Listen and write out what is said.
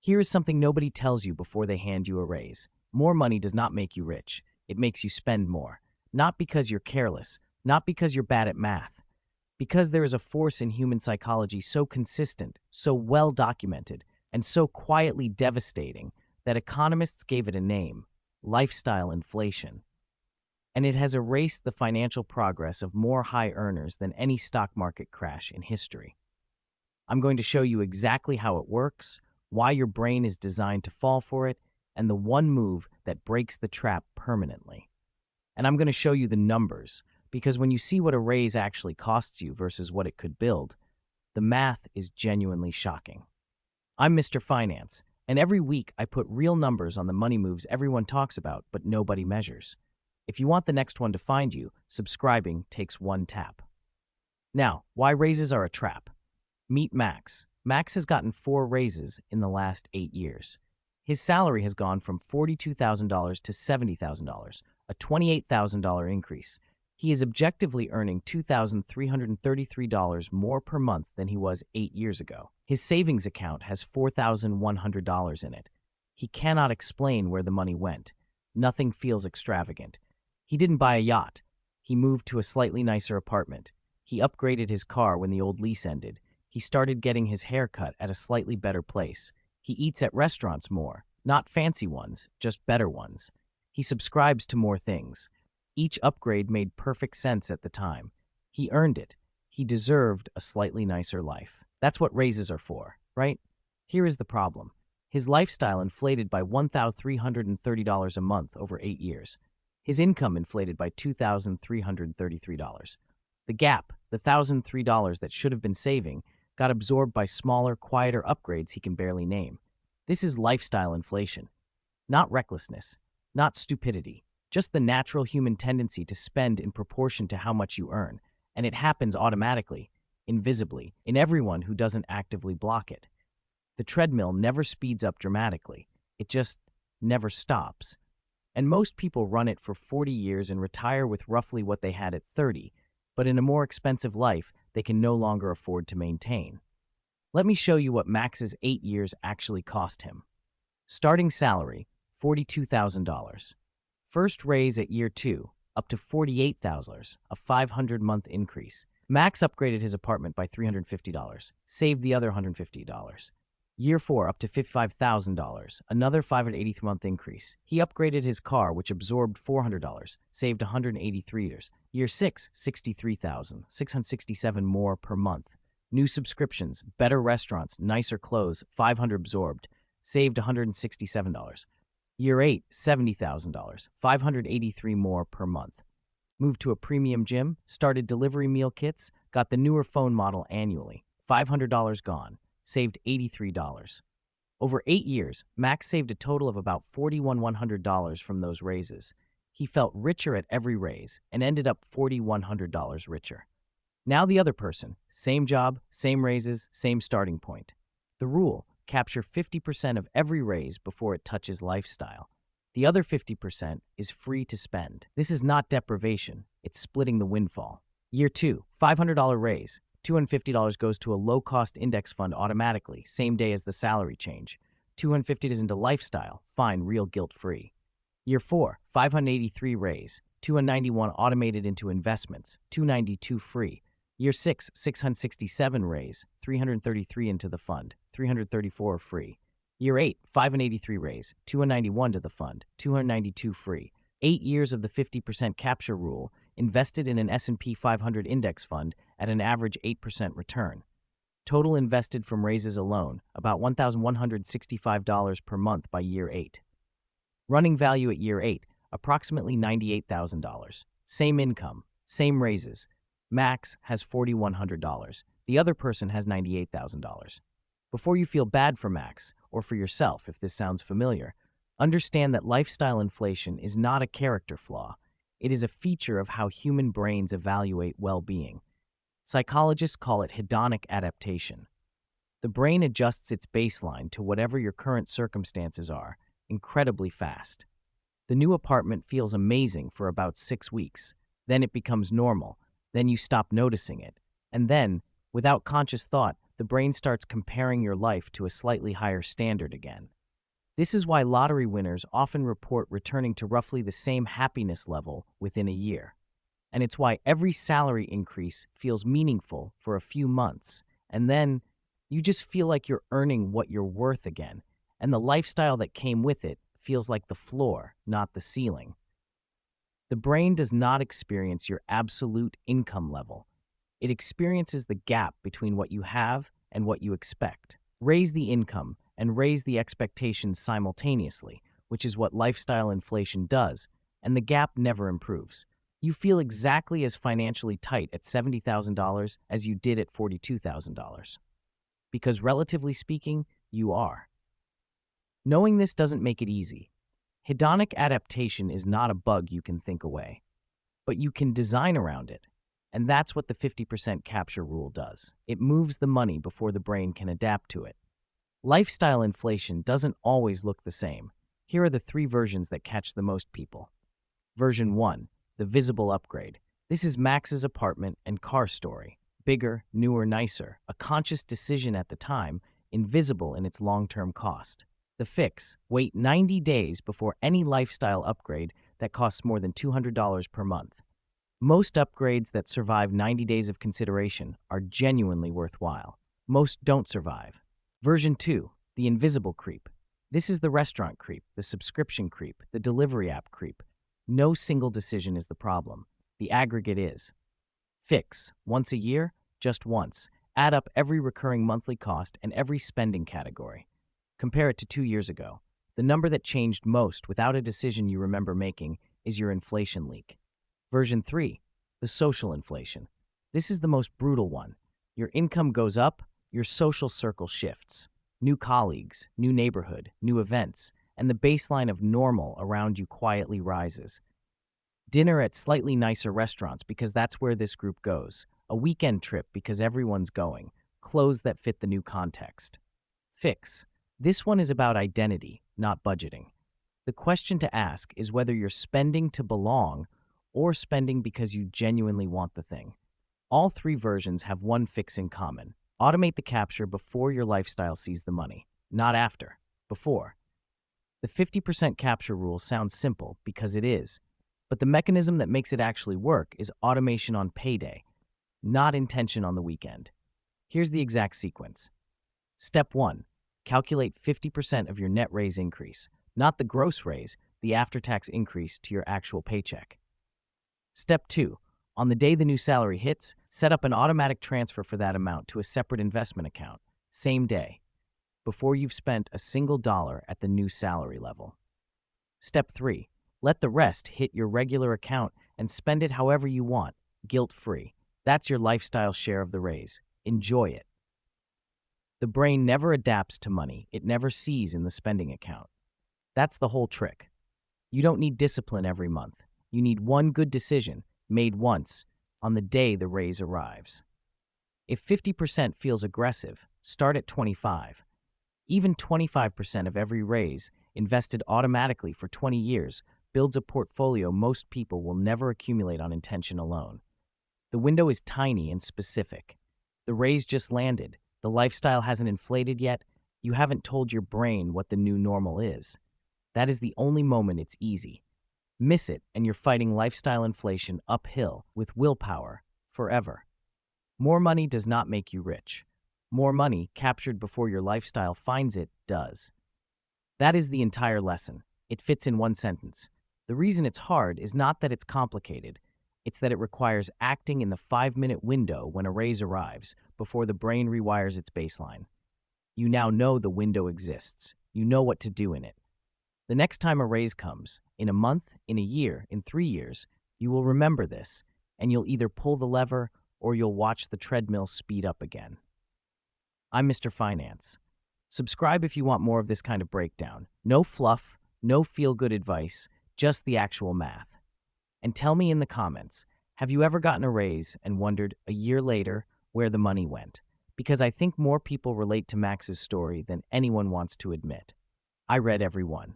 Here is something nobody tells you before they hand you a raise. More money does not make you rich. It makes you spend more. Not because you're careless, not because you're bad at math, because there is a force in human psychology so consistent, so well documented, and so quietly devastating that economists gave it a name: lifestyle inflation. And it has erased the financial progress of more high earners than any stock market crash in history. I'm going to show you exactly how it works, why your brain is designed to fall for it, and the one move that breaks the trap permanently. And I'm going to show you the numbers, because when you see what a raise actually costs you versus what it could build, the math is genuinely shocking. I'm Mr. Finance, and every week I put real numbers on the money moves everyone talks about but nobody measures. If you want the next one to find you, subscribing takes one tap. Now, why raises are a trap? Meet Max. Max has gotten 4 raises in the last 8 years. His salary has gone from $42,000 to $70,000, a $28,000 increase. He is objectively earning $2,333 more per month than he was 8 years ago. His savings account has $4,100 in it. He cannot explain where the money went. Nothing feels extravagant. He didn't buy a yacht. He moved to a slightly nicer apartment. He upgraded his car when the old lease ended. He started getting his hair cut at a slightly better place. He eats at restaurants more, not fancy ones, just better ones. He subscribes to more things. Each upgrade made perfect sense at the time. He earned it. He deserved a slightly nicer life. That's what raises are for, right? Here is the problem. His lifestyle inflated by $1,330 a month over 8 years. His income inflated by $2,333. The gap, the $1,003 that should have been saving, got absorbed by smaller, quieter upgrades he can barely name. This is lifestyle inflation. Not recklessness, not stupidity, just the natural human tendency to spend in proportion to how much you earn, and it happens automatically, invisibly, in everyone who doesn't actively block it. The treadmill never speeds up dramatically. It just never stops. And most people run it for 40 years and retire with roughly what they had at 30, but in a more expensive life, they can no longer afford to maintain. Let me show you what Max's 8 years actually cost him. Starting salary, $42,000. First raise at year 2, up to $48,000, a 500-month increase. Max upgraded his apartment by $350, saved the other $150. Year 4, up to $55,000, another 583-month increase. He upgraded his car, which absorbed $400, saved $183. Year 6, $63,000, $667 more per month. New subscriptions, better restaurants, nicer clothes, $500 absorbed, saved $167. Year 8, $70,000, $583 more per month. Moved to a premium gym, started delivery meal kits, got the newer phone model annually, $500 gone. Saved $83. Over 8 years, Max saved a total of about $4,100 from those raises. He felt richer at every raise and ended up $4,100 richer. Now the other person, same job, same raises, same starting point. The rule: capture 50% of every raise before it touches lifestyle. The other 50% is free to spend. This is not deprivation, it's splitting the windfall. Year 2, $500 raise. $250 goes to a low-cost index fund automatically, same day as the salary change. $250 is into lifestyle, fine, real guilt-free. Year 4, $583 raise. $291 automated into investments, $292 free. Year 6, $667 raise. $333 into the fund, $334 free. Year 8, $583 raise. $291 to the fund, $292 free. 8 years of the 50% capture rule, invested in an S&P 500 index fund at an average 8% return. Total invested from raises alone, about $1,165 per month by year 8. Running value at year 8, approximately $98,000. Same income, same raises. Max has $4,100. The other person has $98,000. Before you feel bad for Max, or for yourself if this sounds familiar, understand that lifestyle inflation is not a character flaw. It is a feature of how human brains evaluate well-being. Psychologists call it hedonic adaptation. The brain adjusts its baseline to whatever your current circumstances are, incredibly fast. The new apartment feels amazing for about 6 weeks. Then it becomes normal. Then you stop noticing it. And then, without conscious thought, the brain starts comparing your life to a slightly higher standard again. This is why lottery winners often report returning to roughly the same happiness level within a year. And it's why every salary increase feels meaningful for a few months, and then you just feel like you're earning what you're worth again, and the lifestyle that came with it feels like the floor, not the ceiling. The brain does not experience your absolute income level. It experiences the gap between what you have and what you expect. Raise the income and raise the expectations simultaneously, which is what lifestyle inflation does, and the gap never improves. You feel exactly as financially tight at $70,000 as you did at $42,000. Because relatively speaking, you are. Knowing this doesn't make it easy. Hedonic adaptation is not a bug you can think away, but you can design around it. And that's what the 50% capture rule does. It moves the money before the brain can adapt to it. Lifestyle inflation doesn't always look the same. Here are the 3 versions that catch the most people. Version 1, the visible upgrade. This is Max's apartment and car story. Bigger, newer, nicer, a conscious decision at the time, invisible in its long-term cost. The fix, wait 90 days before any lifestyle upgrade that costs more than $200 per month. Most upgrades that survive 90 days of consideration are genuinely worthwhile. Most don't survive. Version 2, the invisible creep. This is the restaurant creep, the subscription creep, the delivery app creep. No single decision is the problem. The aggregate is. Fix, once a year, just once. Add up every recurring monthly cost and every spending category. Compare it to 2 years ago. The number that changed most without a decision you remember making is your inflation leak. Version 3, the social inflation. This is the most brutal one. Your income goes up, your social circle shifts. New colleagues, new neighborhood, new events, and the baseline of normal around you quietly rises. Dinner at slightly nicer restaurants because that's where this group goes. A weekend trip because everyone's going. Clothes that fit the new context. Fix. This one is about identity, not budgeting. The question to ask is whether you're spending to belong or spending because you genuinely want the thing. All 3 versions have one fix in common. Automate the capture before your lifestyle sees the money, not after, before. The 50% capture rule sounds simple because it is, but the mechanism that makes it actually work is automation on payday, not intention on the weekend. Here's the exact sequence. Step 1. Calculate 50% of your net raise increase, not the gross raise, the after-tax increase to your actual paycheck. Step 2. On the day the new salary hits, set up an automatic transfer for that amount to a separate investment account, same day, before you've spent a single dollar at the new salary level. Step 3. Let the rest hit your regular account and spend it however you want, guilt-free. That's your lifestyle share of the raise. Enjoy it. The brain never adapts to money it never sees in the spending account. That's the whole trick. You don't need discipline every month. You need one good decision, made once, on the day the raise arrives. If 50% feels aggressive, start at 25. Even 25% of every raise, invested automatically for 20 years, builds a portfolio most people will never accumulate on intention alone. The window is tiny and specific. The raise just landed. The lifestyle hasn't inflated yet. You haven't told your brain what the new normal is. That is the only moment it's easy. Miss it, and you're fighting lifestyle inflation uphill with willpower forever. More money does not make you rich. More money, captured before your lifestyle finds it, does. That is the entire lesson. It fits in one sentence. The reason it's hard is not that it's complicated. It's that it requires acting in the 5-minute window when a raise arrives, before the brain rewires its baseline. You now know the window exists. You know what to do in it. The next time a raise comes, in a month, in a year, in 3 years, you will remember this, and you'll either pull the lever or you'll watch the treadmill speed up again. I'm Mr. Finance. Subscribe if you want more of this kind of breakdown. No fluff, no feel-good advice, just the actual math. And tell me in the comments, have you ever gotten a raise and wondered, a year later, where the money went? Because I think more people relate to Max's story than anyone wants to admit. I read every one.